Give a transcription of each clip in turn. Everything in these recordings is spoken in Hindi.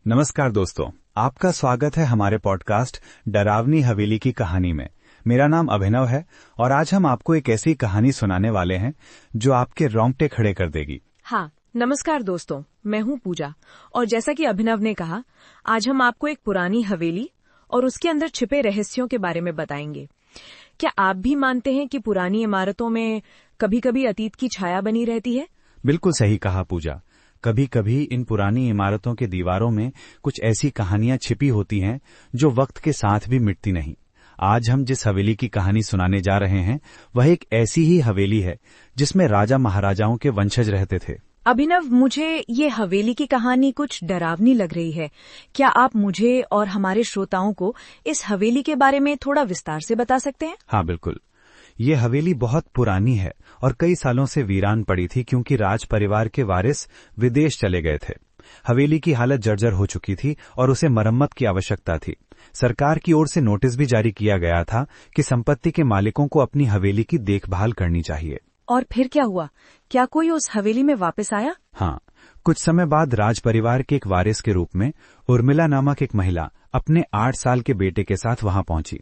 नमस्कार दोस्तों, आपका स्वागत है हमारे पॉडकास्ट डरावनी हवेली की कहानी में। मेरा नाम अभिनव है और आज हम आपको एक ऐसी कहानी सुनाने वाले हैं जो आपके रोंगटे खड़े कर देगी। हाँ, नमस्कार दोस्तों, मैं हूँ पूजा और जैसा कि अभिनव ने कहा, आज हम आपको एक पुरानी हवेली और उसके अंदर छिपे रहस्यों के बारे में बताएंगे। क्या आप भी मानते हैं कि पुरानी इमारतों में कभी कभी अतीत की छाया बनी रहती है? बिल्कुल सही कहा पूजा। कभी कभी इन पुरानी इमारतों के दीवारों में कुछ ऐसी कहानियां छिपी होती हैं जो वक्त के साथ भी मिटती नहीं। आज हम जिस हवेली की कहानी सुनाने जा रहे हैं वह एक ऐसी ही हवेली है जिसमें राजा महाराजाओं के वंशज रहते थे। अभिनव, मुझे ये हवेली की कहानी कुछ डरावनी लग रही है। क्या आप मुझे और हमारे श्रोताओं को इस हवेली के बारे में थोड़ा विस्तार से बता सकते हैं? हाँ बिल्कुल। ये हवेली बहुत पुरानी है और कई सालों से वीरान पड़ी थी क्योंकि राज परिवार के वारिस विदेश चले गए थे। हवेली की हालत जर्जर हो चुकी थी और उसे मरम्मत की आवश्यकता थी। सरकार की ओर से नोटिस भी जारी किया गया था कि संपत्ति के मालिकों को अपनी हवेली की देखभाल करनी चाहिए। और फिर क्या हुआ? क्या कोई उस हवेली में वापस आया? हाँ, कुछ समय बाद राज परिवार के एक वारिस के रूप में उर्मिला नामक एक महिला अपने 8 साल के बेटे के साथ वहां पहुंची।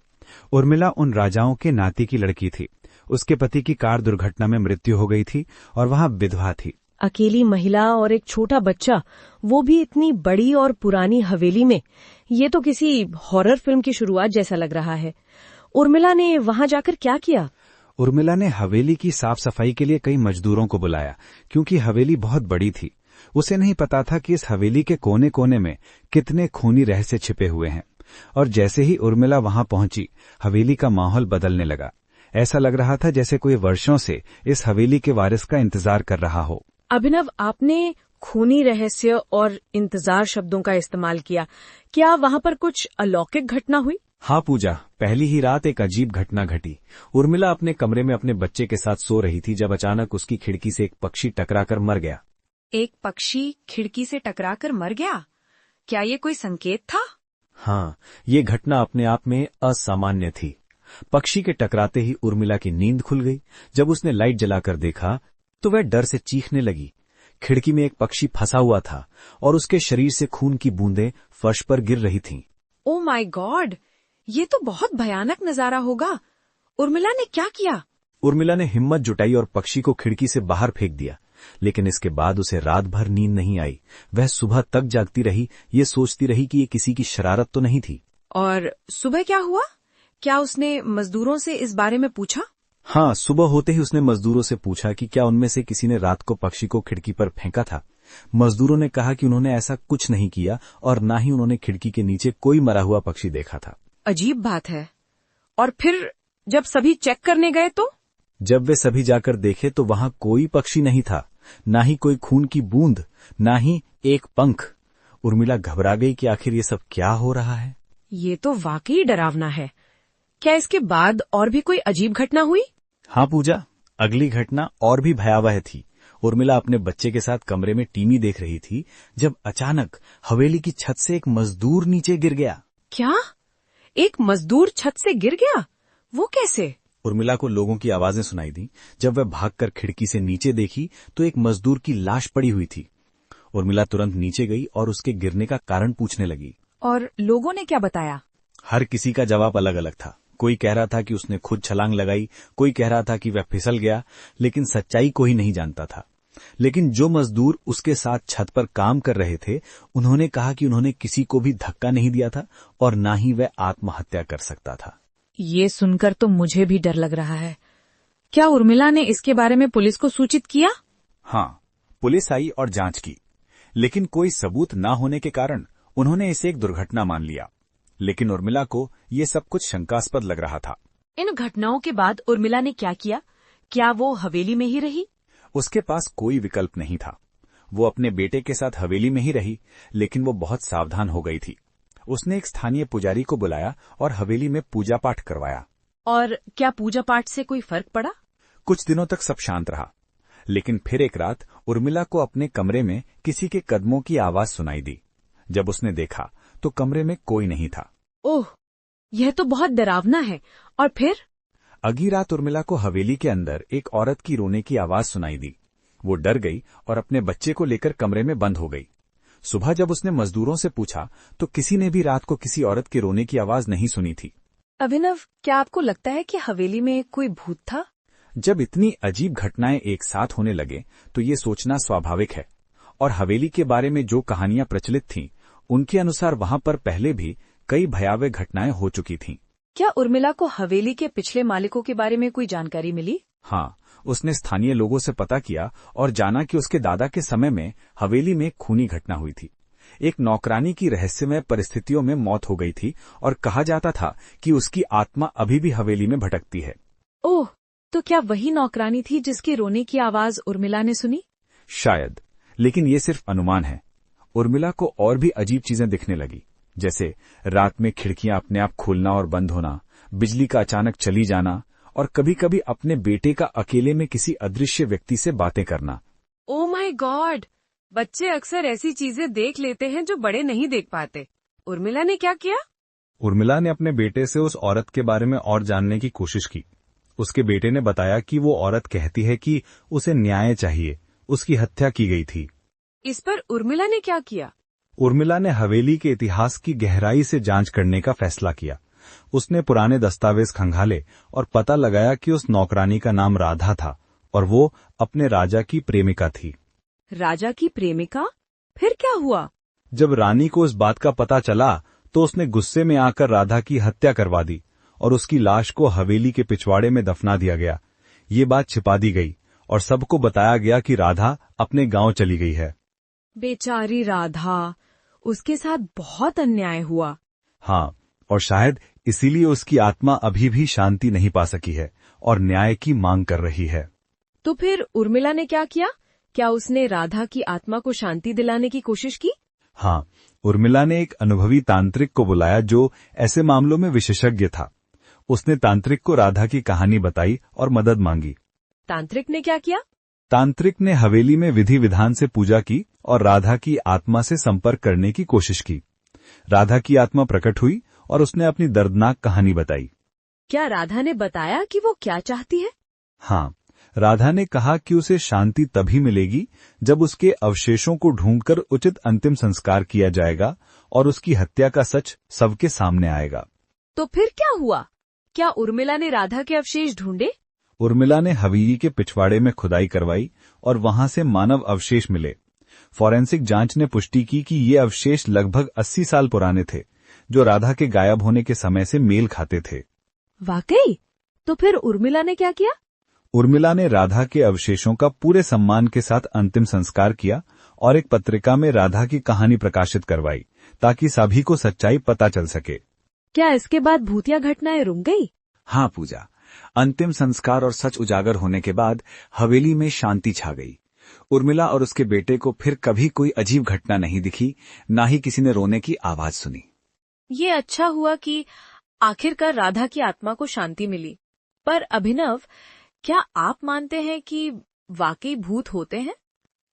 उर्मिला उन राजाओं के नाती की लड़की थी। उसके पति की कार दुर्घटना में मृत्यु हो गई थी और वहां विधवा थी। अकेली महिला और एक छोटा बच्चा, वो भी इतनी बड़ी और पुरानी हवेली में। ये तो किसी हॉरर फिल्म की शुरुआत जैसा लग रहा है। उर्मिला ने वहां जाकर क्या किया? उर्मिला ने हवेली की साफ सफाई के लिए कई मजदूरों को बुलाया क्योंकि हवेली बहुत बड़ी थी। उसे नहीं पता था कि इस हवेली के कोने कोने में कितने खूनी रहस्य छिपे हुए हैं। और जैसे ही उर्मिला वहां पहुंची, हवेली का माहौल बदलने लगा। ऐसा लग रहा था जैसे कोई वर्षों से इस हवेली के वारिस का इंतजार कर रहा हो। अभिनव, आपने खूनी रहस्य और इंतजार शब्दों का इस्तेमाल किया। क्या वहां पर कुछ अलौकिक घटना हुई? हाँ पूजा, पहली ही रात एक अजीब घटना घटी। उर्मिला अपने कमरे में अपने बच्चे के साथ सो रही थी जब अचानक उसकी खिड़की से एक पक्षी टकराकर मर गया। एक पक्षी खिड़की से टकराकर मर गया? क्या ये कोई संकेत था? हाँ, ये घटना अपने आप में असामान्य थी। पक्षी के टकराते ही उर्मिला की नींद खुल गई। जब उसने लाइट जलाकर देखा तो वह डर से चीखने लगी। खिड़की में एक पक्षी फंसा हुआ था और उसके शरीर से खून की बूंदें फर्श पर गिर रही थीं। ओ माय गॉड, ये तो बहुत भयानक नजारा होगा। उर्मिला ने क्या किया? उर्मिला ने हिम्मत जुटाई और पक्षी को खिड़की से बाहर फेंक दिया, लेकिन इसके बाद उसे रात भर नींद नहीं आई। वह सुबह तक जागती रही, ये सोचती रही कि ये किसी की शरारत तो नहीं थी। और सुबह क्या हुआ? क्या उसने मजदूरों से इस बारे में पूछा? हाँ, सुबह होते ही उसने मजदूरों से पूछा कि क्या उनमें से किसी ने रात को पक्षी को खिड़की पर फेंका था। मजदूरों ने कहा कि उन्होंने ऐसा कुछ नहीं किया और न ही उन्होंने खिड़की के नीचे कोई मरा हुआ पक्षी देखा था। अजीब बात है। और फिर जब सभी चेक करने गए तो? जब वे सभी जाकर देखे तो वहां कोई पक्षी नहीं था, ना ही कोई खून की बूंद, ना ही एक पंख। उर्मिला घबरा गई कि आखिर ये सब क्या हो रहा है। ये तो वाकई डरावना है। क्या इसके बाद और भी कोई अजीब घटना हुई? हाँ पूजा, अगली घटना और भी भयावह थी। उर्मिला अपने बच्चे के साथ कमरे में टीवी देख रही थी जब अचानक हवेली की छत से एक मजदूर नीचे गिर गया। क्या? एक मजदूर छत से गिर गया? वो कैसे? उर्मिला को लोगों की आवाजें सुनाई दी। जब वह भागकर खिड़की से नीचे देखी तो एक मजदूर की लाश पड़ी हुई थी। उर्मिला तुरंत नीचे गई और उसके गिरने का कारण पूछने लगी। और लोगों ने क्या बताया? हर किसी का जवाब अलग अलग था। कोई कह रहा था कि उसने खुद छलांग लगाई, कोई कह रहा था कि वह फिसल गया, लेकिन सच्चाई कोई नहीं जानता था। लेकिन जो मजदूर उसके साथ छत पर काम कर रहे थे, उन्होंने कहा कि उन्होंने किसी को भी धक्का नहीं दिया था और न ही वह आत्महत्या कर सकता था। ये सुनकर तो मुझे भी डर लग रहा है। क्या उर्मिला ने इसके बारे में पुलिस को सूचित किया? हाँ, पुलिस आई और जांच की, लेकिन कोई सबूत न होने के कारण उन्होंने इसे एक दुर्घटना मान लिया। लेकिन उर्मिला को ये सब कुछ शंकास्पद लग रहा था। इन घटनाओं के बाद उर्मिला ने क्या किया? क्या वो हवेली में ही रही? उसके पास कोई विकल्प नहीं था। वो अपने बेटे के साथ हवेली में ही रही, लेकिन वो बहुत सावधान हो गई थी। उसने एक स्थानीय पुजारी को बुलाया और हवेली में पूजा पाठ करवाया। और क्या पूजा पाठ से कोई फर्क पड़ा? कुछ दिनों तक सब शांत रहा, लेकिन फिर एक रात उर्मिला को अपने कमरे में किसी के कदमों की आवाज सुनाई दी। जब उसने देखा तो कमरे में कोई नहीं था। ओह, यह तो बहुत डरावना है। और फिर? अगली रात उर्मिला को हवेली के अंदर एक औरत की रोने की आवाज सुनाई दी। वो डर गई और अपने बच्चे को लेकर कमरे में बंद हो गई। सुबह जब उसने मजदूरों से पूछा तो किसी ने भी रात को किसी औरत के रोने की आवाज नहीं सुनी थी। अभिनव, क्या आपको लगता है कि हवेली में कोई भूत था? जब इतनी अजीब घटनाएं एक साथ होने लगे तो ये सोचना स्वाभाविक है। और हवेली के बारे में जो कहानियां प्रचलित थीं, उनके अनुसार वहां पर पहले भी कई भयावह घटनाएं हो चुकी थीं। क्या उर्मिला को हवेली के पिछले मालिकों के बारे में कोई जानकारी मिली? हाँ, उसने स्थानीय लोगों से पता किया और जाना कि उसके दादा के समय में हवेली में खूनी घटना हुई थी। एक नौकरानी की रहस्यमय परिस्थितियों में मौत हो गई थी और कहा जाता था कि उसकी आत्मा अभी भी हवेली में भटकती है। ओह, तो क्या वही नौकरानी थी जिसकी रोने की आवाज उर्मिला ने सुनी? शायद, लेकिन ये सिर्फ अनुमान है। उर्मिला को और भी अजीब चीजें दिखने लगी, जैसे रात में खिड़कियां अपने आप खुलना और बंद होना, बिजली का अचानक चली जाना और कभी कभी अपने बेटे का अकेले में किसी अदृश्य व्यक्ति से बातें करना। ओह माय गॉड, बच्चे अक्सर ऐसी चीजें देख लेते हैं जो बड़े नहीं देख पाते। उर्मिला ने क्या किया? उर्मिला ने अपने बेटे से उस औरत के बारे में और जानने की कोशिश की। उसके बेटे ने बताया कि वो औरत कहती है कि उसे न्याय चाहिए, उसकी हत्या की गई थी। इस पर उर्मिला ने क्या किया? उर्मिला ने हवेली के इतिहास की गहराई से जांच करने का फैसला किया। उसने पुराने दस्तावेज खंगाले और पता लगाया कि उस नौकरानी का नाम राधा था और वो अपने राजा की प्रेमिका थी। राजा की प्रेमिका? फिर क्या हुआ? जब रानी को इस बात का पता चला तो उसने गुस्से में आकर राधा की हत्या करवा दी और उसकी लाश को हवेली के पिछवाड़े में दफना दिया गया। ये बात छिपा दी गई और सबको बताया गया कि राधा अपने गांव चली गई है। बेचारी राधा, उसके साथ बहुत अन्याय हुआ। हाँ, और शायद इसीलिए उसकी आत्मा अभी भी शांति नहीं पा सकी है और न्याय की मांग कर रही है। तो फिर उर्मिला ने क्या किया? क्या उसने राधा की आत्मा को शांति दिलाने की कोशिश की? हाँ, उर्मिला ने एक अनुभवी तांत्रिक को बुलाया जो ऐसे मामलों में विशेषज्ञ था। उसने तांत्रिक को राधा की कहानी बताई और मदद मांगी। तांत्रिक ने क्या किया? तांत्रिक ने हवेली में विधि विधान से पूजा की और राधा की आत्मा से संपर्क करने की कोशिश की। राधा की आत्मा प्रकट हुई और उसने अपनी दर्दनाक कहानी बताई। क्या राधा ने बताया कि वो क्या चाहती है? हाँ, राधा ने कहा कि उसे शांति तभी मिलेगी जब उसके अवशेषों को ढूंढकर उचित अंतिम संस्कार किया जाएगा और उसकी हत्या का सच सबके सामने आएगा। तो फिर क्या हुआ? क्या उर्मिला ने राधा के अवशेष ढूंढे? उर्मिला ने हवेली के पिछवाड़े में खुदाई करवाई और वहां से मानव अवशेष मिले। फॉरेंसिक जांच ने पुष्टि की कि ये अवशेष लगभग 80 साल पुराने थे, जो राधा के गायब होने के समय से मेल खाते थे। वाकई? तो फिर उर्मिला ने क्या किया? उर्मिला ने राधा के अवशेषों का पूरे सम्मान के साथ अंतिम संस्कार किया और एक पत्रिका में राधा की कहानी प्रकाशित करवाई ताकि सभी को सच्चाई पता चल सके। क्या इसके बाद भूतिया घटनाएं रुक गई? हाँ पूजा, अंतिम संस्कार और सच उजागर होने के बाद हवेली में शांति छा गई। उर्मिला और उसके बेटे को फिर कभी कोई अजीब घटना नहीं दिखी, ना ही किसी ने रोने की आवाज सुनी। ये अच्छा हुआ कि आखिरकार राधा की आत्मा को शांति मिली। पर अभिनव, क्या आप मानते हैं कि वाकई भूत होते हैं?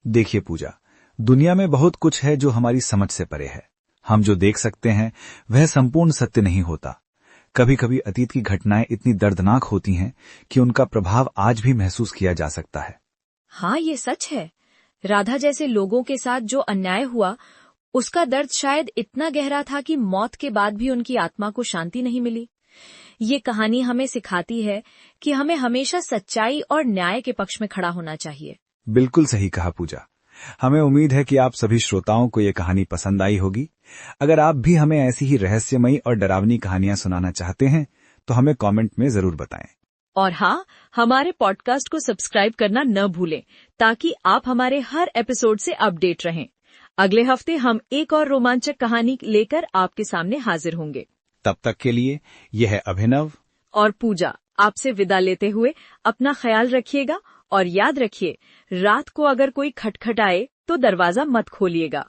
देखिए पूजा, दुनिया में बहुत कुछ है जो हमारी समझ से परे है। हम जो देख सकते हैं वह संपूर्ण सत्य नहीं होता। कभी कभी अतीत की घटनाएं इतनी दर्दनाक होती हैं कि उनका प्रभाव आज भी महसूस किया जा सकता है। हाँ, ये सच है। राधा जैसे लोगों के साथ जो अन्याय हुआ, उसका दर्द शायद इतना गहरा था कि मौत के बाद भी उनकी आत्मा को शांति नहीं मिली। ये कहानी हमें सिखाती है कि हमें हमेशा सच्चाई और न्याय के पक्ष में खड़ा होना चाहिए। बिल्कुल सही कहा पूजा। हमें उम्मीद है कि आप सभी श्रोताओं को ये कहानी पसंद आई होगी। अगर आप भी हमें ऐसी ही रहस्यमयी और डरावनी कहानियां सुनाना चाहते हैं तो हमें कमेंट में जरूर बताएं। और हाँ, हमारे पॉडकास्ट को सब्सक्राइब करना न भूलें ताकि आप हमारे हर एपिसोड से अपडेट रहें। अगले हफ्ते हम एक और रोमांचक कहानी लेकर आपके सामने हाजिर होंगे। तब तक के लिए यह है अभिनव और पूजा आपसे विदा लेते हुए अपना ख्याल रखिएगा और याद रखिए, रात को अगर कोई खटखटाए तो दरवाजा मत खोलिएगा।